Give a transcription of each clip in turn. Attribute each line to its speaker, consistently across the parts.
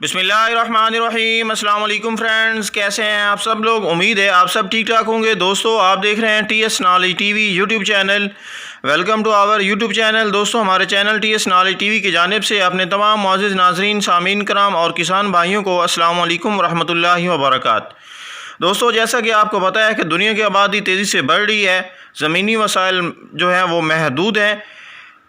Speaker 1: बिस्मिल्लाहिर्रहमानिर्रहीम। अस्सलाम वालेकुम फ्रेंड्स, कैसे हैं आप सब लोग। उम्मीद है आप सब ठीक ठाक होंगे। दोस्तों, आप देख रहे हैं TS knowledge TV YouTube channel. Welcome to our YouTube channel. दोस्तों, हमारे चैनल TS नॉलेज टीवी की जानिब से अपने तमाम मुअज़्ज़िज़ नाज़रीन, सामीन कराम और किसान भाइयों को अस्सलाम वालेकुम रहमतुल्लाहि व बरकातहू। दोस्तों, जैसा कि आपको पता है कि दुनिया की आबादी तेज़ी से बढ़ रही है, ज़मीनी वसाइल जो है वो महदूद हैं।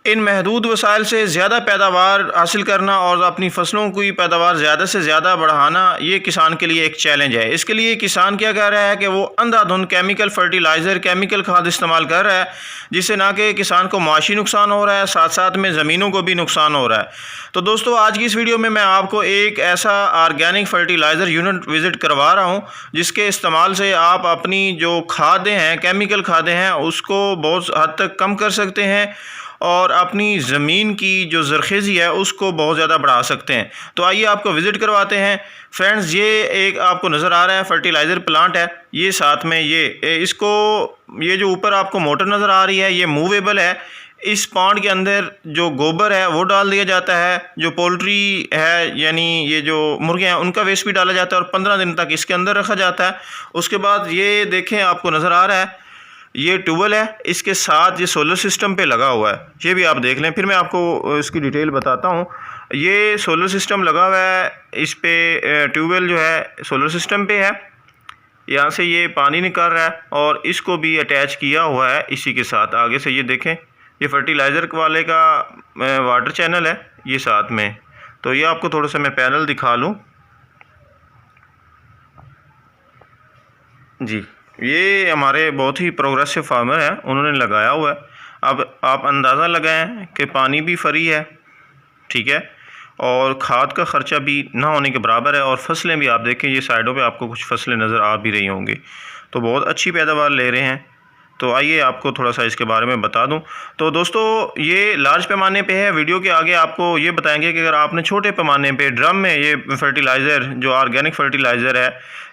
Speaker 1: इन महदूद वसाइल से ज़्यादा पैदावार हासिल करना और अपनी फसलों की पैदावार ज़्यादा से ज़्यादा बढ़ाना, ये किसान के लिए एक चैलेंज है। इसके लिए किसान क्या कर रहा है कि वो अंधाधुंध केमिकल फर्टिलाइज़र, केमिकल खाद इस्तेमाल कर रहा है, जिससे ना कि किसान को माशी नुकसान हो रहा है, साथ साथ में ज़मीनों को भी नुकसान हो रहा है। तो दोस्तों, आज की इस वीडियो में मैं आपको एक ऐसा ऑर्गेनिक फर्टिलाइज़र यूनिट विज़िट करवा रहा हूँ, जिसके इस्तेमाल से आप अपनी जो खादें हैं, केमिकल खादें हैं, उसको बहुत हद तक कम कर सकते हैं और अपनी ज़मीन की जो ज़रख़ेज़ी है उसको बहुत ज़्यादा बढ़ा सकते हैं। तो आइए आपको विज़िट करवाते हैं फ्रेंड्स। ये एक आपको नज़र आ रहा है फर्टिलाइज़र प्लांट है, ये साथ में ये जो ऊपर आपको मोटर नज़र आ रही है, ये मूवेबल है। इस पॉन्ड के अंदर जो गोबर है वो डाल दिया जाता है, जो पोल्ट्री है यानी ये जो मुर्गे हैं उनका वेस्ट भी डाला जाता है और 15 दिन तक इसके अंदर रखा जाता है। उसके बाद ये देखें, आपको नज़र आ रहा है ये ट्यूबवेल है, इसके साथ ये सोलर सिस्टम पे लगा हुआ है, ये भी आप देख लें। फिर मैं आपको इसकी डिटेल बताता हूँ। ये सोलर सिस्टम लगा हुआ है, इस पे ट्यूबवेल जो है सोलर सिस्टम पे है, यहाँ से ये पानी निकल रहा है और इसको भी अटैच किया हुआ है इसी के साथ। आगे से ये देखें, ये फर्टिलाइज़र वाले का वाटर चैनल है ये साथ में। तो ये आपको थोड़ा सा मैं पैनल दिखा लूँ जी। ये हमारे बहुत ही प्रोग्रेसिव फार्मर हैं, उन्होंने लगाया हुआ है। अब आप अंदाज़ा लगाएं कि पानी भी फ्री है, ठीक है, और खाद का ख़र्चा भी ना होने के बराबर है। और फसलें भी आप देखें, ये साइडों पे आपको कुछ फसलें नज़र आ भी रही होंगी, तो बहुत अच्छी पैदावार ले रहे हैं। तो आइए आपको थोड़ा सा इसके बारे में बता दूं। तो दोस्तों, ये लार्ज पैमाने पे है। वीडियो के आगे आपको ये बताएंगे कि अगर आपने छोटे पैमाने पे ड्रम में ये फर्टिलाइज़र, जो ऑर्गेनिक फर्टिलाइज़र है,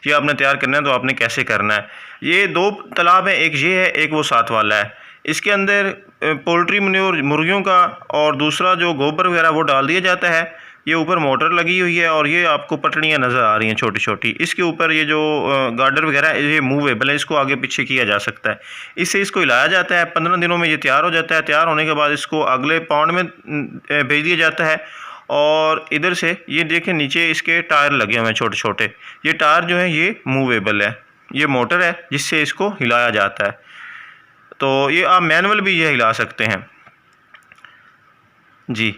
Speaker 1: ये आपने तैयार करना है तो आपने कैसे करना है। ये दो तालाब है, एक ये है, एक वो साथ वाला है। इसके अंदर पोल्ट्री मनूर, मुर्गियों का, और दूसरा जो गोबर वगैरह वो डाल दिया जाता है। ये ऊपर मोटर लगी हुई है और ये आपको पटड़ियाँ नज़र आ रही हैं छोटी छोटी। इसके ऊपर ये जो गार्डर वगैरह है, ये मूवेबल है, इसको आगे पीछे किया जा सकता है। इससे इसको हिलाया जाता है, 15 दिनों में ये तैयार हो जाता है। तैयार होने के बाद इसको अगले पॉन्ड में भेज दिया जाता है। और इधर से ये देखें, नीचे इसके टायर लगे हुए हैं छोटे छोटे। ये टायर जो है ये मूवेबल है, ये मोटर है जिससे इसको हिलाया जाता है। तो ये आप मैनुअल भी ये हिला सकते हैं जी।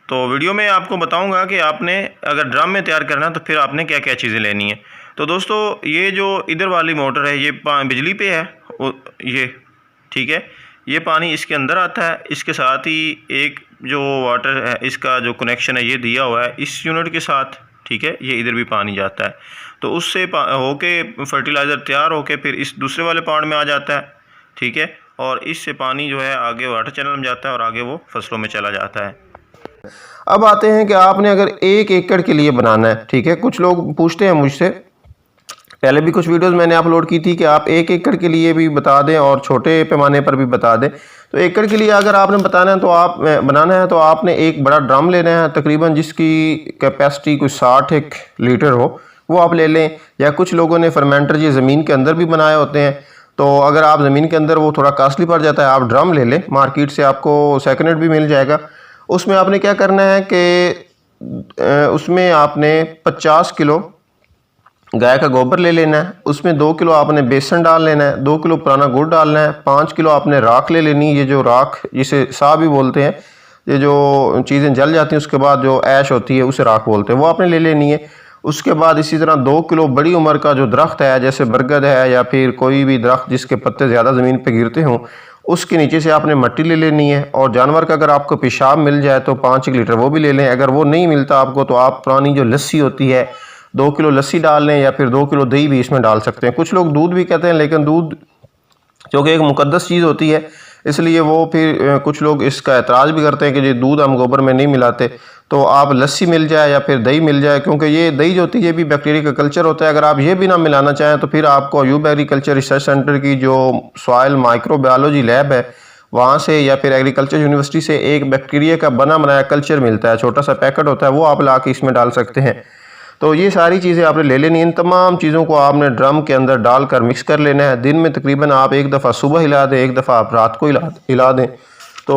Speaker 1: तो वीडियो में आपको बताऊंगा कि आपने अगर ड्रम में तैयार करना है तो फिर आपने क्या क्या चीज़ें लेनी है। तो दोस्तों, ये जो इधर वाली मोटर है ये बिजली पे है, ये ठीक है। ये पानी इसके अंदर आता है, इसके साथ ही एक जो वाटर है इसका जो कनेक्शन है ये दिया हुआ है इस यूनिट के साथ, ठीक है। ये इधर भी पानी जाता है, तो उससे होके फर्टिलाइज़र तैयार होके फिर इस दूसरे वाले पॉन्ड में आ जाता है, ठीक है। और इससे पानी जो है आगे वाटर चैनल में जाता है और आगे वो फसलों में चला जाता है।
Speaker 2: अब आते हैं कि आपने अगर 1 एकड़ के लिए बनाना है, ठीक है। कुछ लोग पूछते हैं मुझसे, पहले भी कुछ वीडियोस मैंने अपलोड की थी कि आप 1 एकड़ के लिए भी बता दें और छोटे पैमाने पर भी बता दें। तो एकड़ के लिए अगर आपने बनाना है तो आपने एक बड़ा ड्रम लेना है, तकरीबन जिसकी कैपेसिटी कुछ 60 लीटर हो, वो आप ले लें। या कुछ लोगों ने फर्मेंटर ये ज़मीन के अंदर भी बनाए होते हैं, तो अगर आप ज़मीन के अंदर, वो थोड़ा कास्टली पड़ जाता है, आप ड्रम ले लें, मार्केट से आपको सेकेंड हैंड भी मिल जाएगा। उसमें आपने क्या करना है कि उसमें आपने 50 किलो गाय का गोबर ले लेना है, उसमें 2 किलो आपने बेसन डाल लेना है, 2 किलो पुराना गुड़ डालना है, 5 किलो आपने राख ले लेनी है। ये जो राख, जिसे सा भी बोलते हैं, ये जो चीज़ें जल जाती हैं उसके बाद जो ऐश होती है उसे राख बोलते हैं, वो आपने ले लेनी है। उसके बाद इसी तरह 2 किलो बड़ी उम्र का जो दरख्त है, जैसे बरगद है या फिर कोई भी दरख्त जिसके पत्ते ज़्यादा ज़मीन पर गिरते हों, उसके नीचे से आपने मिट्टी ले लेनी है। और जानवर का अगर आपको पेशाब मिल जाए तो 5 लीटर वो भी ले लें। अगर वो नहीं मिलता आपको तो आप पुरानी जो लस्सी होती है, 2 किलो लस्सी डाल लें, या फिर 2 किलो दही भी इसमें डाल सकते हैं। कुछ लोग दूध भी कहते हैं, लेकिन दूध जो कि एक मुकद्दस चीज़ होती है, इसलिए वो फिर कुछ लोग इसका एतराज़ भी करते हैं कि ये दूध हम गोबर में नहीं मिलाते। तो आप लस्सी मिल जाए या फिर दही मिल जाए, क्योंकि ये दही जो होती है ये भी बैक्टीरिया का कल्चर होता है। अगर आप ये भी ना मिलाना चाहें तो फिर आपको अयूब एग्रीकल्चर रिसर्च सेंटर की जो सॉइल माइक्रोबायोलॉजी लैब है वहाँ से या फिर एग्रीकल्चर यूनिवर्सिटी से एक बैक्टीरिया का बना बनाया कल्चर मिलता है, छोटा सा पैकेट होता है, वो आप ला के इसमें डाल सकते हैं। तो ये सारी चीज़ें आपने ले लेनी, इन तमाम चीज़ों को आपने ड्रम के अंदर डालकर मिक्स कर लेना है। दिन में तकरीबन आप एक दफ़ा सुबह हिला दें, एक दफ़ा आप रात को हिला दें। तो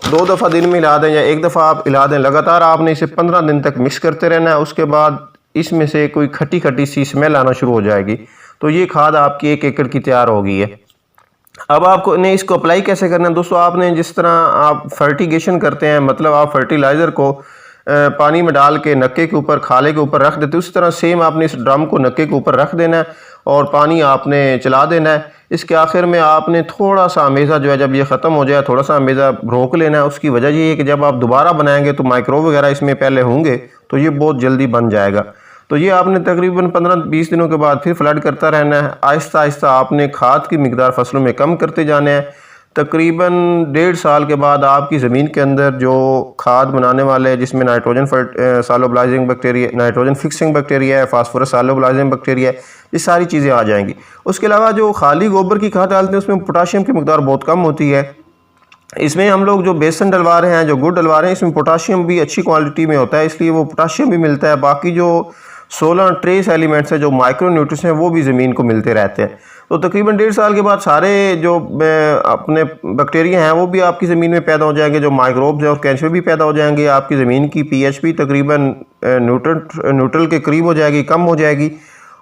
Speaker 2: 2 दफ़ा दिन में हिला दें या एक दफ़ा आप हिला दें। लगातार आपने इसे 15 दिन तक मिक्स करते रहना है। उसके बाद इसमें से कोई खट्टी खट्टी सी स्मेल आना शुरू हो जाएगी। तो ये खाद आपकी 1 एकड़ की तैयार हो गई है। अब आपको ने इसको अप्लाई कैसे करना है दोस्तों, आपने जिस तरह आप फर्टिगेशन करते हैं, मतलब आप फर्टिलाइज़र को पानी में डाल के नक्के के ऊपर खाले के ऊपर रख देते, उस तरह सेम आपने इस ड्रम को नक्के के ऊपर रख देना है और पानी आपने चला देना है। इसके आखिर में आपने थोड़ा सा अमेज़ा जो है, जब ये ख़त्म हो जाए थोड़ा सा अमेज़ा रोक लेना है। उसकी वजह ये है कि जब आप दोबारा बनाएंगे तो माइक्रोब वगैरह इसमें पहले होंगे, तो ये बहुत जल्दी बन जाएगा। तो ये आपने तकरीबन 15-20 दिनों के बाद फिर फ्लड करता रहना है। आहिस्ता आहिस्ता आपने खाद की मिकदार फसलों में कम करते जाना है। तकरीबन 1.5 साल के बाद आपकी ज़मीन के अंदर जो खाद बनाने वाले, जिसमें nitrogen solubilising bacteria, nitrogen fixing bacteria है, फास्फोरस सॉल्युबलाइजिंग बैक्टीरिया है, ये सारी चीज़ें आ जाएंगी। उसके अलावा जो खाली गोबर की खाद डालते हैं उसमें पोटाशियम की मिकदार बहुत कम होती है। इसमें हम लोग जो बेसन डलवा रहे हैं, जो गुड़ डलवा रहे हैं, इसमें पोटाशियम भी अच्छी क्वालिटी में होता है, इसलिए वो पोटाशियम भी मिलता है। बाकी जो 16 ट्रेस एलिमेंट्स हैं, जो माइक्रो न्यूट्रिएंट्स हैं, वो भी ज़मीन को मिलते रहते हैं। तो तकरीबन 1.5 साल के बाद सारे जो अपने बैक्टीरिया हैं वो भी आपकी ज़मीन में पैदा हो जाएंगे, जो माइक्रोब्स हैं और कैंसर भी पैदा हो जाएंगे। आपकी ज़मीन की पीएच भी तकरीबन न्यूट्रल के करीब हो जाएगी, कम हो जाएगी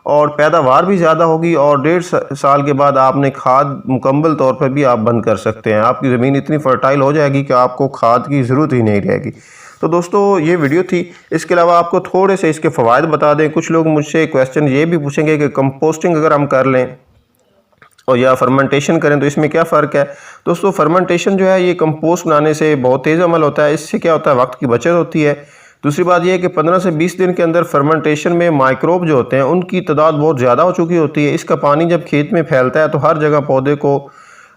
Speaker 2: और पैदावार भी ज़्यादा होगी। और 1.5 साल के बाद आपने खाद मुकम्मल तौर पर भी आप बंद कर सकते हैं। आपकी ज़मीन इतनी फर्टाइल हो जाएगी कि आपको खाद की ज़रूरत ही नहीं रहेगी। तो दोस्तों ये वीडियो थी। इसके अलावा आपको थोड़े से इसके फ़वाइद बता दें। कुछ लोग मुझसे क्वेश्चन ये भी पूछेंगे कि कंपोस्टिंग अगर हम कर लें और या फर्मेंटेशन करें तो इसमें क्या फ़र्क है। दोस्तों फर्मेंटेशन जो है ये कंपोस्ट बनाने से बहुत तेज़ अमल होता है। इससे क्या होता है, वक्त की बचत होती है। दूसरी बात यह है कि 15 से 20 दिन के अंदर फर्मेंटेशन में माइक्रोब जो होते हैं उनकी तादाद बहुत ज़्यादा हो चुकी होती है। इसका पानी जब खेत में फैलता है तो हर जगह पौधे को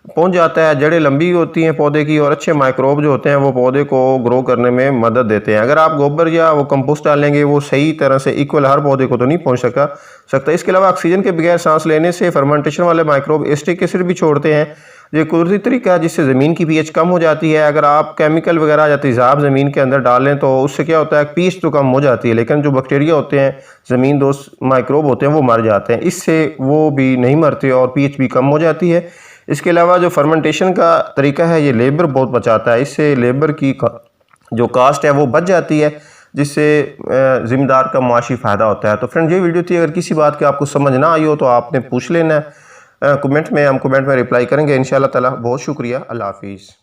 Speaker 2: पहुंच जाता है। जड़ें लंबी होती हैं पौधे की और अच्छे माइक्रोब जो होते हैं वो पौधे को ग्रो करने में मदद देते हैं। अगर आप गोबर या वो कंपोस्ट डालेंगे वो सही तरह से इक्वल हर पौधे को तो नहीं पहुंच सकता। इसके अलावा ऑक्सीजन के बगैर सांस लेने से फर्मेंटेशन वाले माइक्रोब एसिटिक एसिड भी छोड़ते हैं। ये कुदरती तरीका है जिससे ज़मीन की पीएच कम हो जाती है। अगर आप केमिकल वगैरह या तेज़ाब ज़मीन के अंदर डालें तो उससे क्या होता है, पीएच तो कम हो जाती है लेकिन जो बैक्टीरिया होते हैं, ज़मीन दोस्त माइक्रोब होते हैं, वो मर जाते हैं। इससे वो भी नहीं मरते और पीएच भी कम हो जाती है। इसके अलावा जो फर्मेंटेशन का तरीका है ये लेबर बहुत बचाता है। इससे लेबर की जो कास्ट है वो बच जाती है, जिससे ज़िम्मेदार का माशी फ़ायदा होता है। तो फ्रेंड ये वीडियो थी। अगर किसी बात की आपको समझ ना आई हो तो आपने पूछ लेना है कमेंट में, हम कमेंट में रिप्लाई करेंगे इंशाल्लाह ताला। बहुत शुक्रिया। अल्लाह हाफिज़।